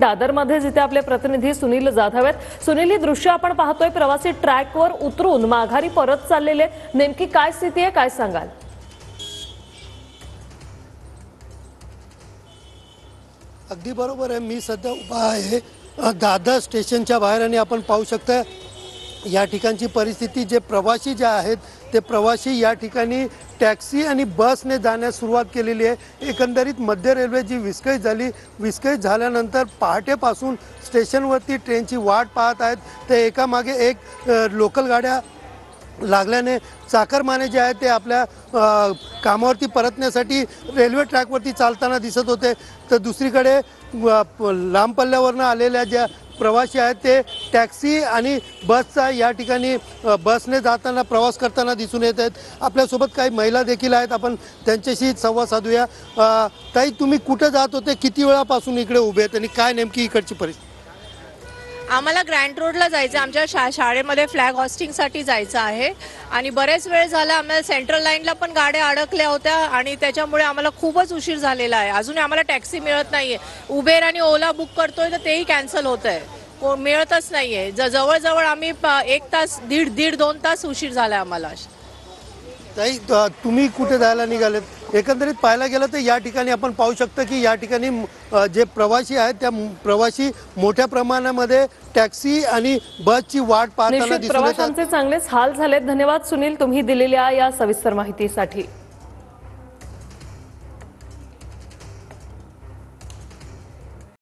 दादरमध्ये जिथे आपले प्रतिनिधी सुनील जाधव आहेत। सुनील, ही दृश्य आपण पाहतोय, प्रवासी ट्रॅकवर उतरून माघारी परत चाललेले, नेमकी काय स्थिती आहे, काय सांगाल? अगदी बरोबर आहे। मी सध्या उभा आहे दादर स्टेशनच्या बाहेर आणि आपण पाहू शकता या ठिकाणची परिस्थिती। जे प्रवासी जे आहेत ते प्रवासी या ठिकाणी टॅक्सी आणि बसने जाण्यास सुरुवात केलेली आहे। एकंदरीत मध्य रेल्वे जी विस्कळीत झाल्यानंतर पहाटेपासून स्टेशनवरती ट्रेनची वाट पाहत आहेत। ते एकामागे एक लोकल गाड्या लागल्याने चाकरमाने जे आहेत ते आपल्या कामावरती परतण्यासाठी रेल्वे ट्रॅकवरती चालताना दिसत होते। तर दुसरीकडे लांब पल्ल्यावरनं आलेल्या ज्या प्रवासी आहेत ते टॅक्सी आणि बसचा या ठिकाणी बसने जाताना प्रवास करताना दिसून येत आहेत। आपल्यासोबत काही महिला देखील आहेत, आपण त्यांच्याशी संवाद साधूया। ताई, तुम्ही कुठे जात होते, किती वेळापासून इकडे उभे आहेत आणि काय नेमकी इकडची परिस्थिती? आम्हाला ग्रँड रोडला जायचं, आमच्या शाळेमध्ये फ्लॅग हॉस्टिंगसाठी जायचं आहे आणि बरेच वेळ झाला आम्हाला सेंट्रल लाईनला पण गाड्या अडकल्या होत्या आणि त्याच्यामुळे आम्हाला खूपच उशीर झालेला आहे। अजून आम्हाला टॅक्सी मिळत नाहीये। उबेर आणि ओला बुक करतोय तर तेही कॅन्सल होत आहे, मिळतच नाहीये। जवळजवळ आम्ही 1 तास दीड 2 तास उशीर झाला आम्हाला। ताई, तुम्ही कुठे जायला निघालेत? एकंदरीत पाहायला गेलं तर या ठिकाणी आपण पाहू शकतो की या ठिकाणी जे प्रवासी आहेत त्या प्रवासी मोठ्या प्रमाणामध्ये टॅक्सी आणि बसची वाट पाहताना दिसून येतात। प्रवाशांचे चांगलेच हाल झालेत। धन्यवाद सुनील, तुम्ही दिलेल्या या सविस्तर माहितीसाठी।